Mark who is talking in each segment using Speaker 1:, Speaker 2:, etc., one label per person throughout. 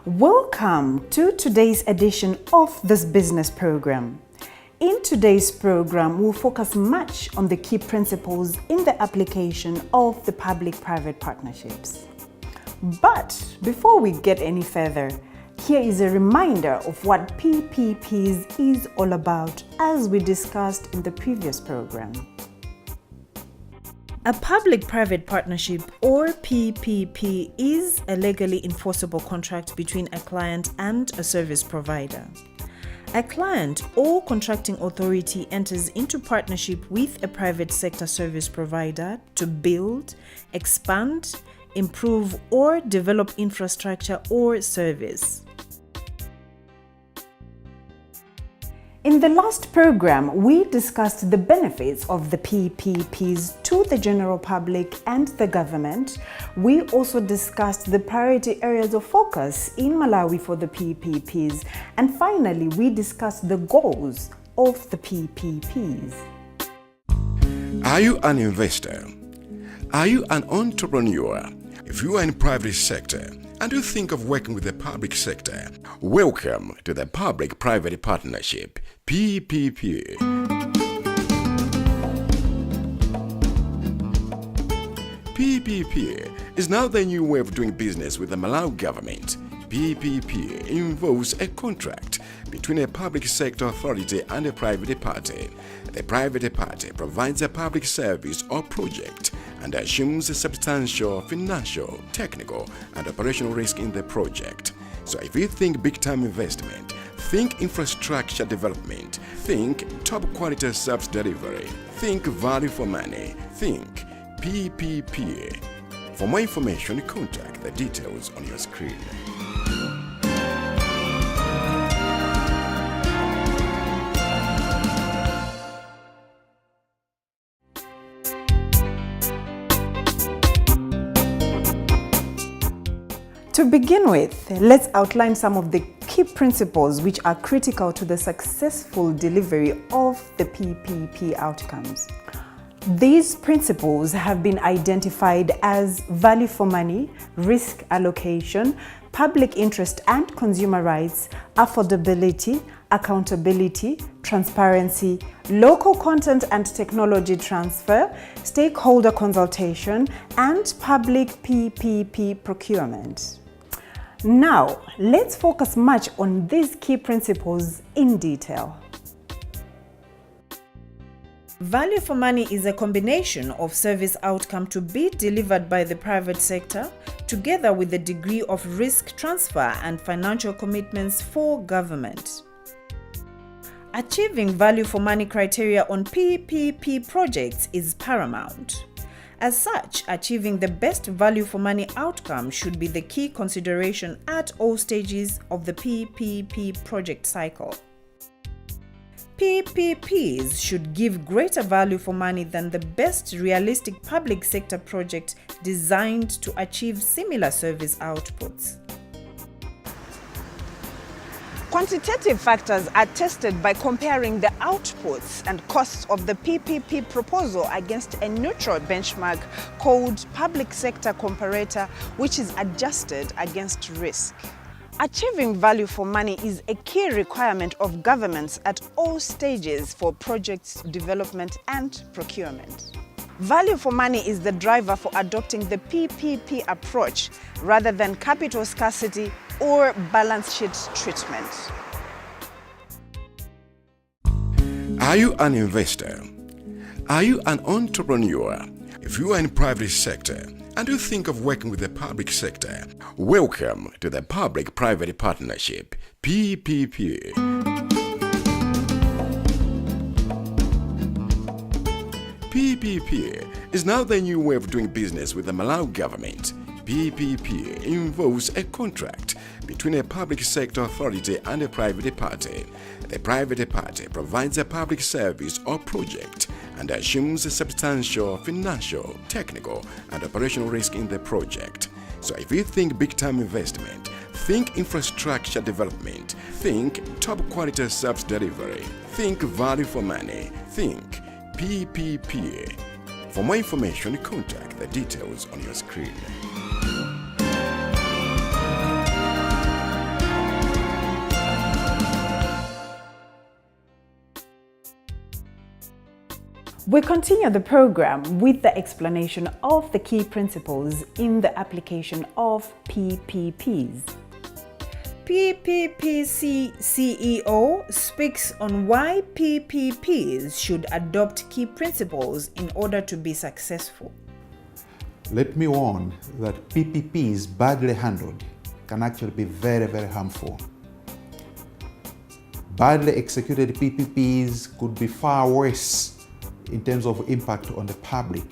Speaker 1: Welcome to today's edition of this business program. In today's program, we'll focus much on the key principles in the application of the public-private partnerships. But before we get any further, here is a reminder of what PPP's is all about, as we discussed in the previous program. A public-private partnership, or PPP, is a legally enforceable contract between a client and a service provider. A client or contracting authority enters into partnership with a private sector service provider to build, expand, improve, or develop infrastructure or service. In the last program, we discussed the benefits of the PPPs to the general public and the government. We also discussed the priority areas of focus in Malawi for the PPPs. And finally, we discussed the goals of the PPPs.
Speaker 2: Are you an investor? Are you an entrepreneur? If you are in private sector and you think of working with the public sector, welcome to the Public-Private Partnership, PPP. PPP is now the new way of doing business with the Malawi government. PPP involves a contract between a public sector authority and a private party. The private party provides a public service or project and assumes a substantial financial, technical, and operational risk in the project. So if you think big-time investment, think infrastructure development, think top quality service delivery, think value for money, think PPP. For more information, contact the details on your screen.
Speaker 1: To begin with, let's outline some of the key principles which are critical to the successful delivery of the PPP outcomes. These principles have been identified as value for money, risk allocation, public interest and consumer rights, affordability, accountability, transparency, local content and technology transfer, stakeholder consultation, and public PPP procurement. Now, let's focus much on these key principles in detail. Value for money is a combination of service outcome to be delivered by the private sector, together with the degree of risk transfer and financial commitments for government. Achieving value for money criteria on PPP projects is paramount. As such, achieving the best value for money outcome should be the key consideration at all stages of the PPP project cycle. PPPs should give greater value for money than the best realistic public sector project designed to achieve similar service outputs. Quantitative factors are tested by comparing the outputs and costs of the PPP proposal against a neutral benchmark called Public Sector Comparator, which is adjusted against risk. Achieving value for money is a key requirement of governments at all stages for project development and procurement. Value for money is the driver for adopting the PPP approach rather than capital scarcity or balance sheet treatment.
Speaker 2: Are you an investor? Are you an entrepreneur? If you are in private sector and you think of working with the public sector, welcome to the Public-Private Partnership, PPP. PPP is now the new way of doing business with the Malawi government. PPP involves a contract between a public sector authority and a private party. The private party provides a public service or project and assumes a substantial financial, technical, and operational risk in the project. So if you think big-time investment, think infrastructure development, think top quality service delivery, think value for money, think PPP. For more information, contact the details on your screen.
Speaker 1: We continue the program with the explanation of the key principles in the application of PPPs. PPPC CEO speaks on why PPPs should adopt key principles in order to be successful.
Speaker 3: Let me warn that PPPs badly handled can actually be very, very harmful. Badly executed PPPs could be far worse in terms of impact on the public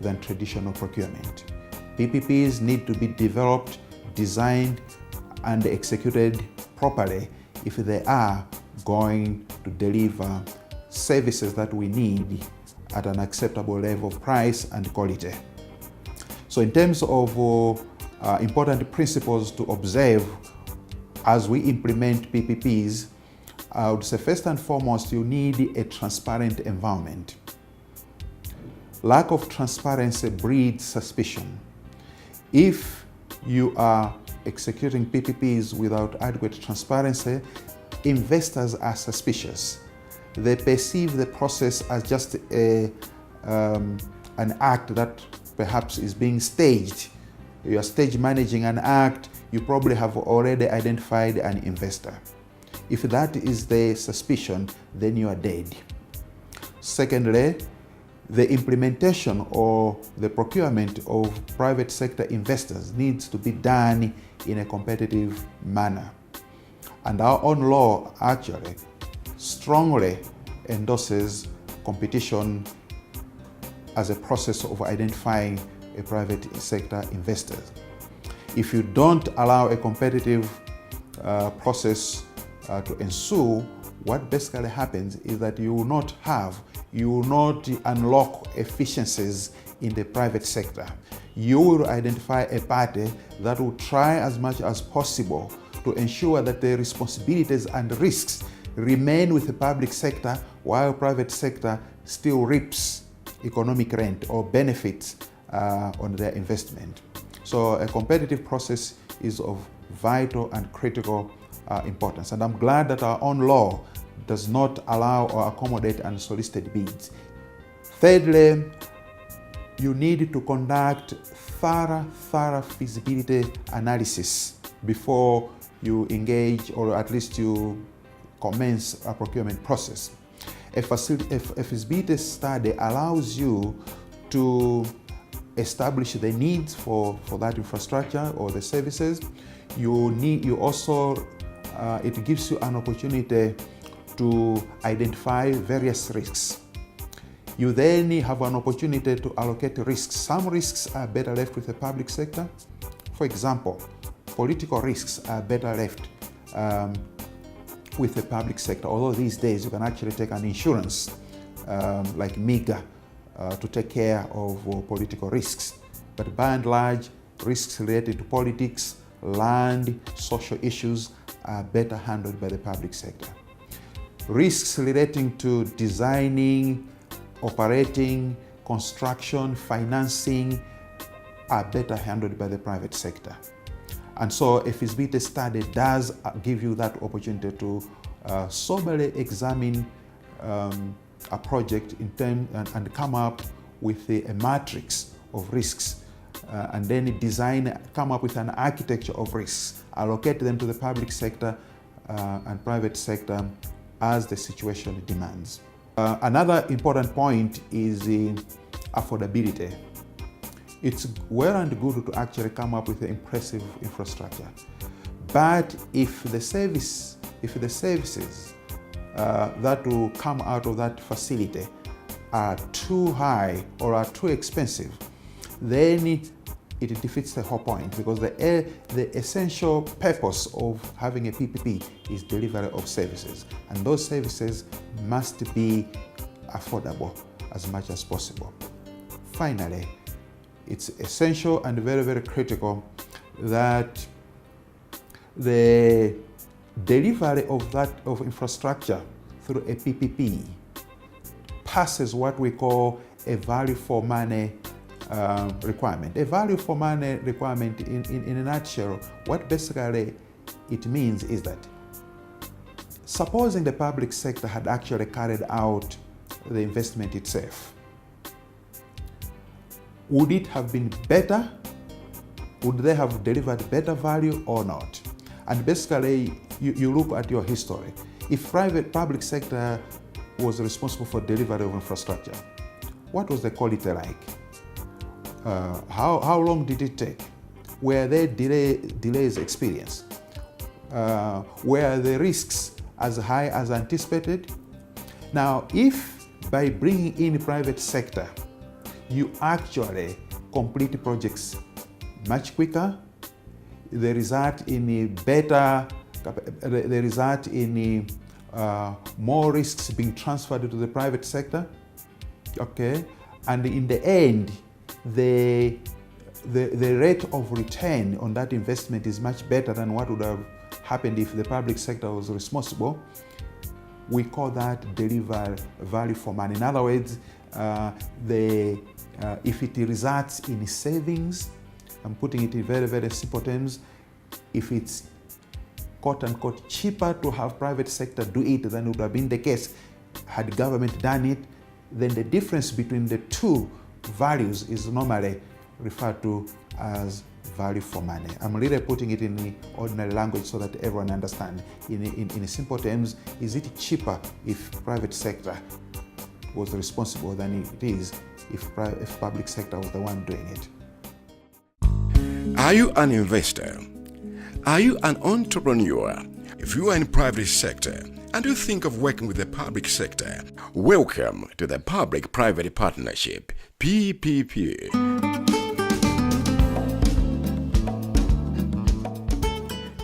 Speaker 3: than traditional procurement. PPPs need to be developed, designed, and executed properly if they are going to deliver services that we need at an acceptable level of price and quality. So in terms of important principles to observe as we implement PPPs, I would say first and foremost, you need a transparent environment. Lack of transparency breeds suspicion. If you are executing PPPs without adequate transparency, investors are suspicious. They perceive the process as just an act that perhaps is being staged. You are stage managing an act, you probably have already identified an investor. If that is the suspicion, then you are dead. Secondly, the implementation or the procurement of private sector investors needs to be done in a competitive manner. And our own law actually strongly endorses competition as a process of identifying a private sector investor. If you don't allow a competitive process to ensue, what basically happens is that you will not unlock efficiencies in the private sector. You will identify a party that will try as much as possible to ensure that the responsibilities and risks remain with the public sector while private sector still reaps economic rent or benefits on their investment. So a competitive process is of vital and critical importance. And I'm glad that our own law does not allow or accommodate unsolicited bids. Thirdly, you need to conduct thorough feasibility analysis before you engage, or at least you commence a procurement process. A feasibility study allows you to establish the needs for that infrastructure or the services. It gives you an opportunity to identify various risks. You then have an opportunity to allocate risks. Some risks are better left with the public sector. For example, political risks are better left with the public sector, although these days you can actually take an insurance like MEGA to take care of political risks. But by and large, risks related to politics, land, social issues are better handled by the public sector. Risks relating to designing, operating, construction, financing are better handled by the private sector. And so a feasibility study does give you that opportunity to soberly examine a project and come up with a matrix of risks, and then come up with an architecture of risks, allocate them to the public sector and private sector as the situation demands. Another important point is the affordability. It's well and good to actually come up with an impressive infrastructure, but if the services that will come out of that facility are too high or are too expensive, then it defeats the whole point, because the essential purpose of having a PPP is delivery of services, and those services must be affordable as much as possible. Finally, it's essential and very, very critical that the delivery of infrastructure through a PPP passes what we call a value for money requirement. A value for money requirement, in a nutshell, what basically it means is that supposing the public sector had actually carried out the investment itself. Would it have been better? Would they have delivered better value or not? And basically, you look at your history. If public sector was responsible for delivery of infrastructure, what was the quality like? How long did it take? Were there delays experienced? Were the risks as high as anticipated? Now, if by bringing in private sector, you actually complete projects much quicker, they result in more risks being transferred to the private sector, okay? And in the end, the rate of return on that investment is much better than what would have happened if the public sector was responsible. We call that deliver value for money. In other words, if it results in savings, I'm putting it in very, very simple terms, if it's quote unquote cheaper to have private sector do it than would have been the case had government done it, then the difference between the two values is normally referred to as value for money. I'm really putting it in the ordinary language so that everyone understands. In simple terms, is it cheaper if private sector was responsible than it is if public sector was the one doing it?
Speaker 2: Are you an investor? Are you an entrepreneur? If you are in private sector and you think of working with the public sector, welcome to the Public-Private Partnership, PPP.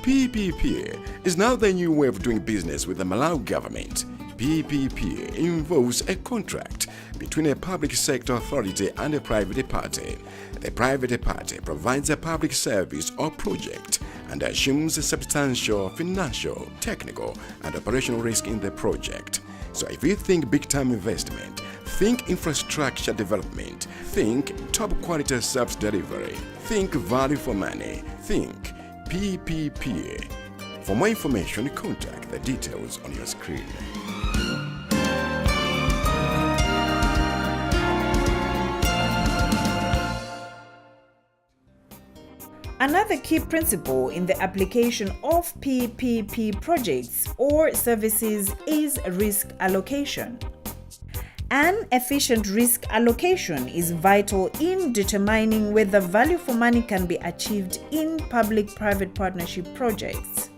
Speaker 2: PPP is now the new way of doing business with the Malawi government. PPP involves a contract between a public sector authority and a private party. The private party provides a public service or project and assumes a substantial financial, technical, and operational risk in the project. So if you think big-time investment, think infrastructure development, think top quality service delivery, think value for money, think PPP. For more information, contact the details on your screen.
Speaker 1: Another key principle in the application of PPP projects or services is risk allocation. An efficient risk allocation is vital in determining whether value for money can be achieved in public-private partnership projects.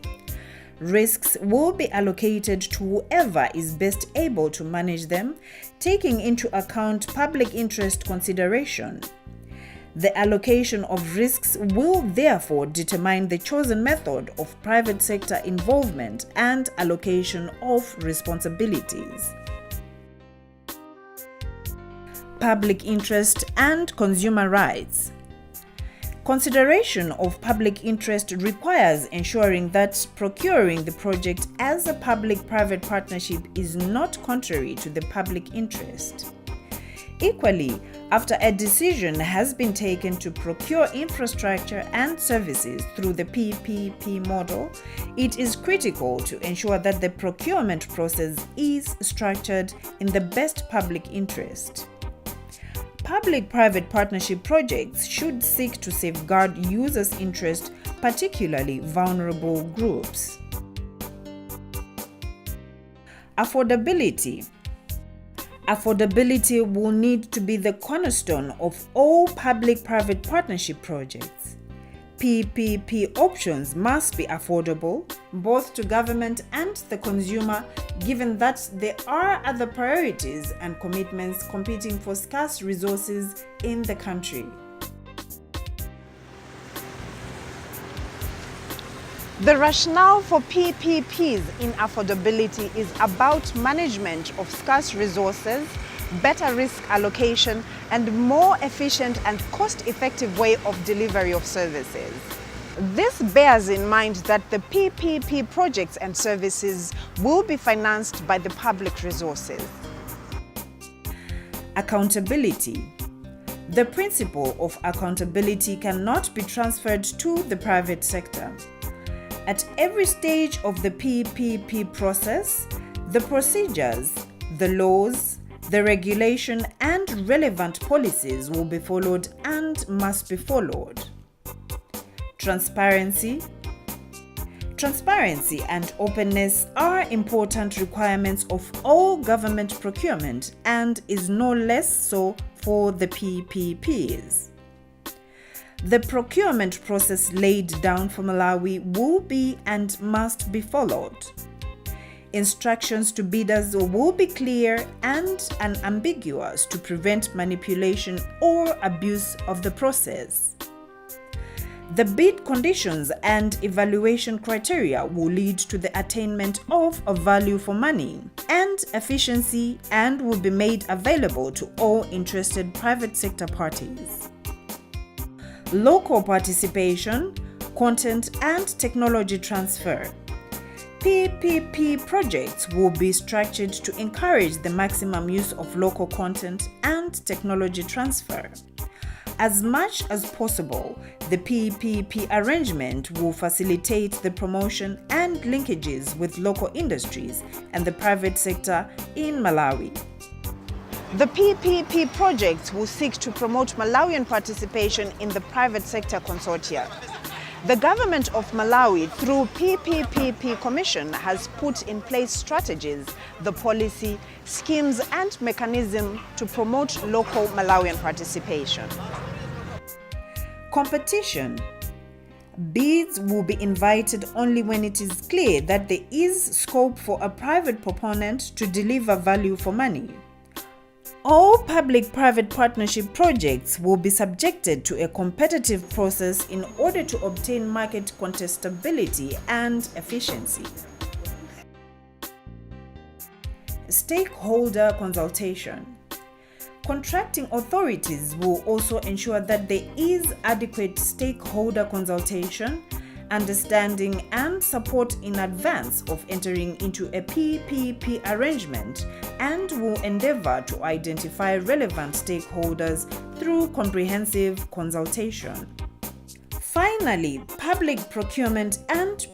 Speaker 1: Risks will be allocated to whoever is best able to manage them, taking into account public interest consideration. The allocation of risks will therefore determine the chosen method of private sector involvement and allocation of responsibilities. Public interest and consumer rights. Consideration of public interest requires ensuring that procuring the project as a public-private partnership is not contrary to the public interest. Equally, after a decision has been taken to procure infrastructure and services through the PPP model, it is critical to ensure that the procurement process is structured in the best public interest. Public-private partnership projects should seek to safeguard users' interest, particularly vulnerable groups. Affordability. Affordability will need to be the cornerstone of all public-private partnership projects. PPP options must be affordable, both to government and the consumer, given that there are other priorities and commitments competing for scarce resources in the country. The rationale for PPPs in affordability is about management of scarce resources, better risk allocation, and more efficient and cost-effective way of delivery of services. This bears in mind that the PPP projects and services will be financed by the public resources. Accountability. The principle of accountability cannot be transferred to the private sector. At every stage of the PPP process, the procedures, the laws, The regulation and relevant policies will be followed and must be followed. Transparency. Transparency and openness are important requirements of all government procurement and is no less so for the PPPs. The procurement process laid down for Malawi will be and must be followed. Instructions to bidders will be clear and unambiguous to prevent manipulation or abuse of the process. The bid conditions and evaluation criteria will lead to the attainment of a value for money and efficiency and will be made available to all interested private sector parties. Local participation, content and technology transfer. PPP projects will be structured to encourage the maximum use of local content and technology transfer. As much as possible, the PPP arrangement will facilitate the promotion and linkages with local industries and the private sector in Malawi. The PPP projects will seek to promote Malawian participation in the private sector consortia. The government of Malawi, through PPPP Commission, has put in place strategies, the policy, schemes and mechanisms to promote local Malawian participation. Competition. Bids will be invited only when it is clear that there is scope for a private proponent to deliver value for money. All public-private partnership projects will be subjected to a competitive process in order to obtain market contestability and efficiency. Stakeholder consultation. Contracting authorities will also ensure that there is adequate stakeholder consultation, understanding and support in advance of entering into a PPP arrangement and will endeavor to identify relevant stakeholders through comprehensive consultation. Finally, public procurement and